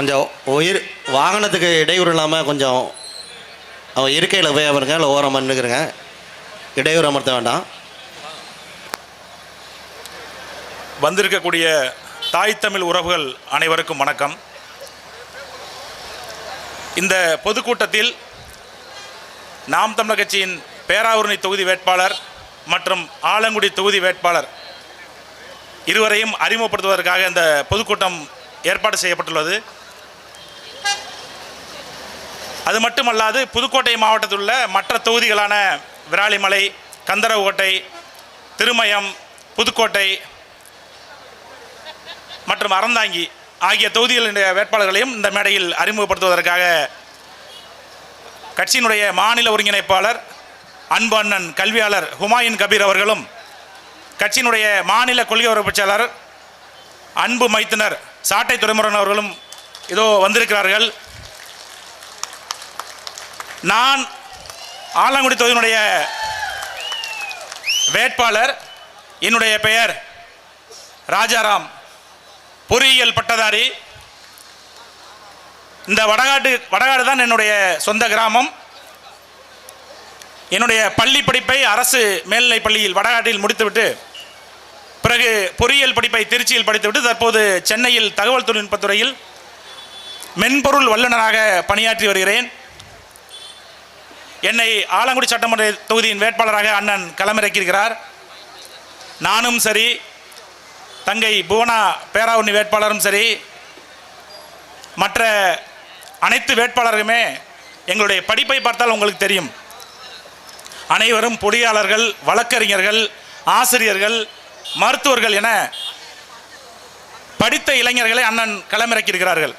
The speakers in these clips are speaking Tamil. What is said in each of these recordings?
கொஞ்சம் வாகனத்துக்கு இடையூறு இல்லாமல் கொஞ்சம் அவன் இருக்கையில் போய் அவருங்க இல்லை ஓரம் பண்ணுக்கிறேங்க, இடையூறு அமர்த்த வேண்டாம். வந்திருக்கக்கூடிய தாய் தமிழ் உறவுகள் அனைவருக்கும் வணக்கம். இந்த பொதுக்கூட்டத்தில் நாம் தமிழர் கட்சியின் பேராவூரணி தொகுதி வேட்பாளர் மற்றும் ஆலங்குடி தொகுதி வேட்பாளர் இருவரையும் அறிமுகப்படுத்துவதற்காக இந்த பொதுக்கூட்டம் ஏற்பாடு செய்யப்பட்டுள்ளது. அது மட்டுமல்லாது புதுக்கோட்டை மாவட்டத்தில் உள்ள மற்ற தொகுதிகளான விராலிமலை, கந்தரவுக்கோட்டை, திருமயம், புதுக்கோட்டை மற்றும் அறந்தாங்கி ஆகிய தொகுதிகளுடைய வேட்பாளர்களையும் இந்த மேடையில் அறிமுகப்படுத்துவதற்காக கட்சியினுடைய மாநில ஒருங்கிணைப்பாளர் அன்பு அண்ணன் கல்வியாளர் ஹுமாயூன் கபீர் அவர்களும், கட்சியினுடைய மாநில கொள்கை உறுப்பு செயலாளர் அன்பு மைத்துனர் சாட்டை துரைமுருகன் அவர்களும் இதோ வந்திருக்கிறார்கள். நான் ஆலங்குடி தொகுதியினுடைய வேட்பாளர். என்னுடைய பெயர் ராஜாராம், பொறியியல் பட்டதாரி. இந்த வடகாடு தான் என்னுடைய சொந்த கிராமம். என்னுடைய பள்ளி படிப்பை அரசு மேல்நிலைப் பள்ளியில் வடகாட்டில் முடித்துவிட்டு பிறகு பொறியியல் படிப்பை திருச்சியில் படித்துவிட்டு தற்போது சென்னையில் தகவல் தொழில்நுட்பத்துறையில் மென்பொருள் வல்லுநராக பணியாற்றி வருகிறேன். என்னை ஆலங்குடி சட்டமன்ற தொகுதியின் வேட்பாளராக அண்ணன் களமிறக்கியிருக்கிறார். நானும் சரி, தங்கை புவனா பேராவூரணி வேட்பாளரும் சரி, மற்ற அனைத்து வேட்பாளருமே எங்களுடைய படிப்பை பார்த்தால் உங்களுக்கு தெரியும். அனைவரும் பொறியாளர்கள், வழக்கறிஞர்கள், ஆசிரியர்கள், மருத்துவர்கள் என படித்த இளைஞர்களை அண்ணன் களமிறக்கியிருக்கிறார்கள்.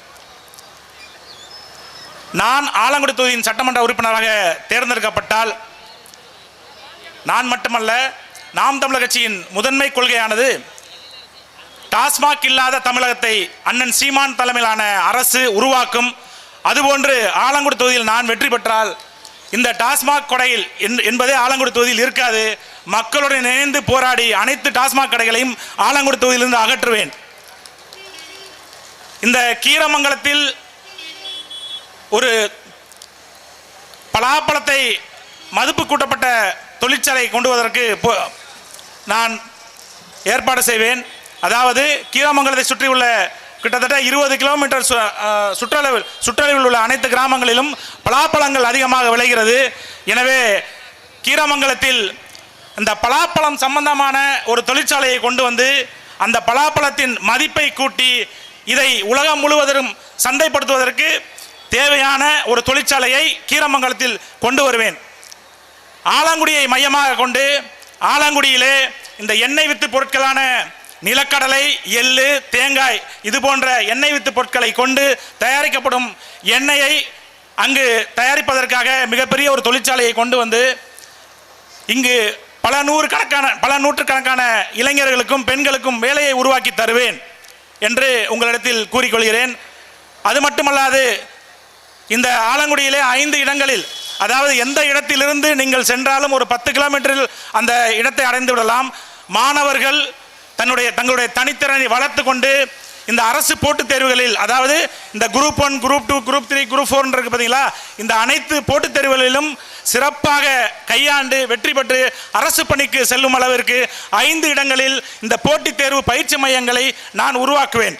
நான் ஆலங்குடி தொகுதியின் சட்டமன்ற உறுப்பினராக தேர்ந்தெடுக்கப்பட்டால் நான் மட்டுமல்ல, நாம் தமிழர் கட்சியின் முதன்மை கொள்கையானது டாஸ்மாக் இல்லாத தமிழகத்தை அண்ணன் சீமான் தலைமையிலான அரசு உருவாக்கும். அதுபோன்று ஆலங்குடி தொகுதியில் நான் வெற்றி பெற்றால் இந்த டாஸ்மாக் கொடையில் என்பதே ஆலங்குடி தொகுதியில் இருக்காது. மக்களுடன் இணைந்து போராடி அனைத்து டாஸ்மாக் கடைகளையும் ஆலங்குடி தொகுதியிலிருந்து அகற்றுவேன். இந்த கீரமங்கலத்தில் ஒரு பலாப்பழத்தை மதிப்பு கூட்டப்பட்ட தொழிற்சாலை கொண்டு வருவதற்கு நான் ஏற்பாடு செய்வேன். அதாவது கீரமங்கலத்தை சுற்றியுள்ள கிட்டத்தட்ட 20 கிலோமீட்டர் சுற்றளவில் உள்ள அனைத்து கிராமங்களிலும் பலாப்பழங்கள் அதிகமாக விளைகிறது. எனவே கீரமங்கலத்தில் இந்த பலாப்பழம் சம்பந்தமான ஒரு தொழிற்சாலையை கொண்டு வந்து அந்த பலாப்பழத்தின் மதிப்பை கூட்டி இதை உலகம் முழுவதும் சந்தைப்படுத்துவதற்கு தேவையான ஒரு தொழிற்சாலையை கீரமங்கலத்தில் கொண்டு வருவேன். ஆலங்குடியை மையமாக கொண்டு ஆலங்குடியிலே இந்த எண்ணெய் வித்து பொருட்களான நிலக்கடலை, எள்ளு, தேங்காய் இது போன்ற எண்ணெய் வித்து பொருட்களை கொண்டு தயாரிக்கப்படும் எண்ணெயை அங்கு தயாரிப்பதற்காக மிகப்பெரிய ஒரு தொழிற்சாலையை கொண்டு வந்து இங்கு பல நூற்றுக்கணக்கான இளைஞர்களுக்கும் பெண்களுக்கும் வேலையை உருவாக்கி தருவேன் என்று உங்களிடத்தில் கூறிக்கொள்கிறேன். அது மட்டுமல்லாது இந்த ஆலங்குடியிலே 5 இடங்களில், அதாவது எந்த இடத்திலிருந்து நீங்கள் சென்றாலும் ஒரு 10 கிலோமீட்டரில் அந்த இடத்தை அடைந்து விடலாம். மாணவர்கள் தங்களுடைய தனித்திறனை வளர்த்து கொண்டு இந்த அரசு போட்டித் தேர்வுகளில், அதாவது இந்த குரூப் 1, குரூப் 2, குரூப் 3, குரூப் 4 இருக்கு பார்த்தீங்களா, இந்த அனைத்து போட்டித் தேர்வுகளிலும் சிறப்பாக கையாண்டு வெற்றி பெற்று அரசு பணிக்கு செல்லும் அளவிற்கு 5 இடங்களில் இந்த போட்டித் தேர்வு பயிற்சி மையங்களை நான் உருவாக்குவேன்.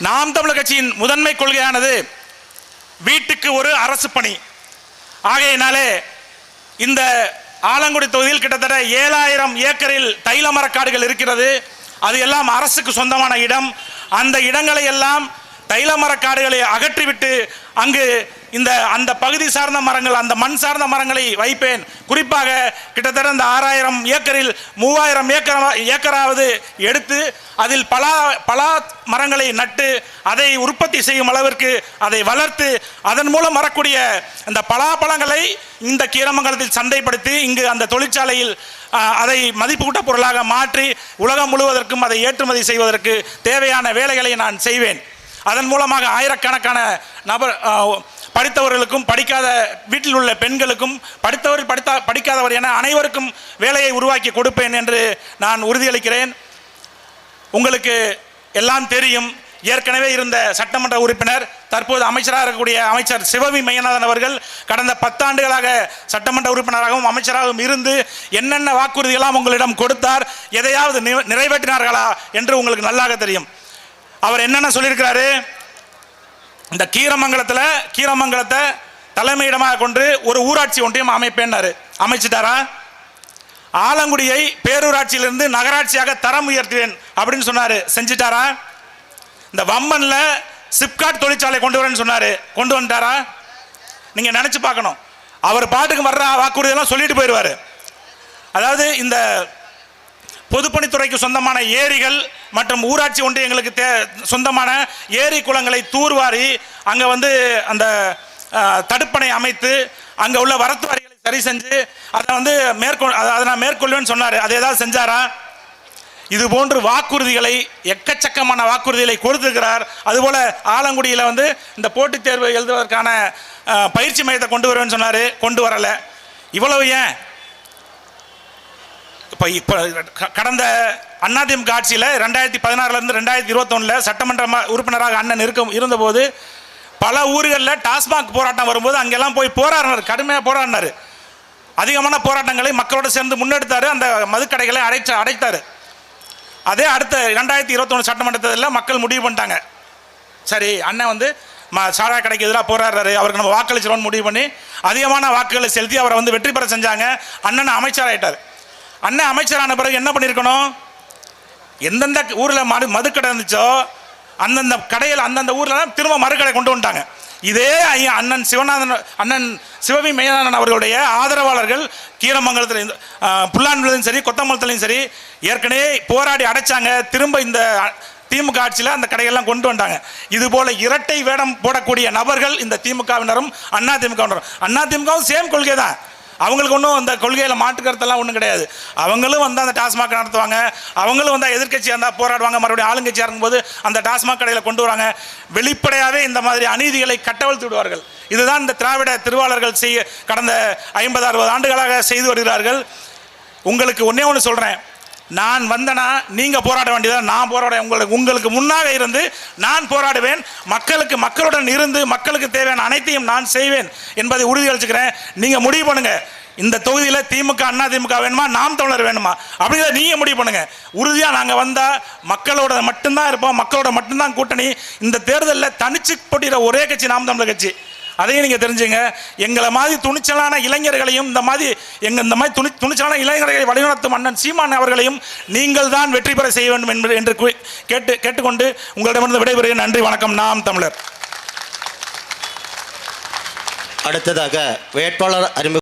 நாம் தமிழர் கட்சியின் முதன்மை கொள்கையானது வீட்டுக்கு ஒரு அரசு பணி. ஆகையினாலே இந்த ஆலங்குடி தொகுதியில் கிட்டத்தட்ட 7000 ஏக்கரில் தைல மரக்காடுகள் இருக்கிறது. அது எல்லாம் அரசுக்கு சொந்தமான இடம். அந்த இடங்களை எல்லாம் தைல மரக்காடுகளை அகற்றிவிட்டு அங்கு அந்த பகுதி சார்ந்த மரங்கள், அந்த மண் சார்ந்த மரங்களை வைப்பேன். குறிப்பாக கிட்டத்தட்ட இந்த 6000 ஏக்கரில் 3000 ஏக்கராவது எடுத்து அதில் பலா மரங்களை நட்டு அதை உற்பத்தி செய்யும் அளவிற்கு அதை வளர்த்து அதன் மூலம் வரக்கூடிய அந்த பலாப்பழங்களை இந்த கீரமங்கலத்தில் சந்தைப்படுத்தி இங்கு அந்த தொழிற்சாலையில் அதை மதிப்பு கூட்ட பொருளாக மாற்றி உலகம் முழுவதற்கும் அதை ஏற்றுமதி செய்வதற்கு தேவையான வேலைகளை நான் செய்வேன். அதன் மூலமாக ஆயிரக்கணக்கான படித்தவர்களுக்கும் படிக்காத வீட்டில் உள்ள பெண்களுக்கும் படிக்காதவர் என அனைவருக்கும் வேலையை உருவாக்கி கொடுப்பேன் என்று நான் உறுதியளிக்கிறேன். உங்களுக்கு எல்லாம் தெரியும். ஏற்கனவே இருந்த சட்டமன்ற உறுப்பினர், தற்போது அமைச்சராக இருக்கக்கூடிய அமைச்சர் சிவவி மையநாதன் அவர்கள் கடந்த 10 ஆண்டுகளாக சட்டமன்ற உறுப்பினராகவும் அமைச்சராகவும் இருந்து என்னென்ன வாக்குறுதியெல்லாம் உங்களிடம் கொடுத்தார், எதையாவது நிறைவேற்றினார்களா என்று உங்களுக்கு நல்லாக தெரியும். அவர் என்னென்ன சொல்லியிருக்கிறாரு, இந்த கீரமங்கலத்தை தலைமையிடமாக கொண்டு ஒரு ஊராட்சி ஒன்றியம் அமைப்பேன்னாரு. அமைச்சிட்டாரா? ஆலங்குடியை பேரூராட்சியிலிருந்து நகராட்சியாக தரம் உயர்த்துவேன் அப்படின்னு சொன்னாரு. செஞ்சிட்டாரா? இந்த வம்மன்ல சிப்காட் தொழிற்சாலை கொண்டு வரேன்னு சொன்னாரு. கொண்டு வந்துட்டாரா? நீங்க நினைச்சு பார்க்கணும். அவர் பாட்டுக்கு வர்ற வாக்குறுதியெல்லாம் சொல்லிட்டு போயிடுவாரு. அதாவது இந்த பொதுப்பணித்துறைக்கு சொந்தமான ஏரிகள் மற்றும் ஊராட்சி ஒன்றியங்களுக்கு சொந்தமான ஏரி குளங்களை தூர்வாரி அங்கே வந்து அந்த தடுப்பணை அமைத்து அங்கே உள்ள வரத்து வரிகளை சரி செஞ்சு அதை வந்து அதை நான் மேற்கொள்வேன்னு சொன்னார். அதை ஏதாவது செஞ்சாரா? இது போன்று வாக்குறுதிகளை, எக்கச்சக்கமான வாக்குறுதிகளை கொடுத்துருக்கிறார். அதுபோல் ஆலங்குடியில் வந்து இந்த போட்டித் தேர்வு எழுதுவதற்கான பயிற்சி மையத்தை கொண்டு வருவேன்னு சொன்னார். கொண்டு வரலை. இவ்வளவு ஏன்? இப்போ கடந்த அதிமுக ஆட்சியில் 2016 2021 சட்டமன்ற உறுப்பினராக அண்ணன் இருந்தபோது பல ஊர்களில் டாஸ்மாக் போராட்டம் வரும்போது அங்கெல்லாம் போய் போராடினார். கடுமையாக போராடினார். அதிகமான போராட்டங்களை மக்களோடு சேர்ந்து முன்னெடுத்தார். அந்த மதுக்கடைகளை அடைத்தார். அதே அடுத்த 2021 சட்டமன்றத்தில் மக்கள் முடிவு பண்ணிட்டாங்க, சரி அண்ணன் வந்து சாராய கடைக்கு எதிராக போராடுறாரு, அவருக்கு நம்ம வாக்களிச்சிரோன்னு முடிவு பண்ணி அதிகமான வாக்குகளை செலுத்தி அவரை வந்து வெற்றி பெற செஞ்சாங்க. அண்ணன் அமைச்சராகிட்டார். அண்ணன் அமைச்சரான பிறகு என்ன பண்ணியிருக்கணும், எந்தெந்த ஊரில் மதுக்கடை இருந்துச்சோ அந்தந்த கடையில் அந்தந்த ஊரில் திரும்ப மறுக்கடை கொண்டு வந்துட்டாங்க. இதே அண்ணன் சிவவி மையநாதன் அவர்களுடைய ஆதரவாளர்கள் கீரமங்கலத்தில், புல்லான்குளத்திலும் சரி கொத்தமங்கலத்திலையும் சரி ஏற்கனவே போராடி அடைச்சாங்க. திரும்ப இந்த திமுக ஆட்சியில் அந்த கடைகள்லாம் கொண்டு வந்தாங்க. இது போல இரட்டை வேடம் போடக்கூடிய நபர்கள் இந்த திமுகவினரும் அதிமுகவும் சேம் கொள்கை தான். அவங்களுக்கு ஒன்றும் அந்த கொள்கையில் மாற்றுக்கருத்தெல்லாம் ஒன்றும் கிடையாது. அவங்களும் வந்து அந்த டாஸ்மாக் நடத்துவாங்க. அவங்களும் வந்து எதிர்கட்சியாக இருந்தால் போராடுவாங்க. மறுபடியும் ஆளுங்கட்சியாக இருக்கும்போது அந்த டாஸ்மாக் கடையில் கொண்டு வராங்க. வெளிப்படையாகவே இந்த மாதிரி அநீதிகளை கட்டவிழ்த்து விடுவார்கள். இதுதான் இந்த திராவிட திருவாளர்கள் கடந்த 50-60 ஆண்டுகளாக செய்து வருகிறார்கள். உங்களுக்கு ஒன்றே ஒன்று சொல்கிறேன், நான் வந்தனா நீங்கள் போராட வேண்டியதான். நான் போராட உங்களுக்கு முன்னாக இருந்து நான் போராடுவேன். மக்களுடன் இருந்து மக்களுக்கு தேவையான அனைத்தையும் நான் செய்வேன் என்பதை உறுதியளிச்சுக்கிறேன். நீங்கள் முடிவு பண்ணுங்க, இந்த தொகுதியில் திமுக அதிமுக வேணுமா, நாம் தமிழர் வேணுமா அப்படிங்கிறத நீங்கள் முடிவு பண்ணுங்க. உறுதியாக நாங்கள் வந்தால் மக்களோட மட்டும்தான் இருப்போம், மக்களோட மட்டும்தான் கூட்டணி. இந்த தேர்தலில் தனிச்சு போட்டியிட ஒரே கட்சி நாம் தமிழர் கட்சி. அதையும் நீங்கள் தெரிஞ்சுங்க. எங்களை மாதிரி துணிச்சலான இளைஞர்களையும் இந்த மாதிரி துணிச்சலான இளைஞர்களை வழிநடத்தும் அண்ணன் சீமான் அவர்களையும் நீங்கள் தான் வெற்றி பெற செய்ய வேண்டும் என்று கேட்டுக்கொண்டு உங்களிடமிருந்து விடைபெறுகிறேன். நன்றி, வணக்கம். நாம் தமிழர். அடுத்ததாக வேட்பாளர் அறிமுக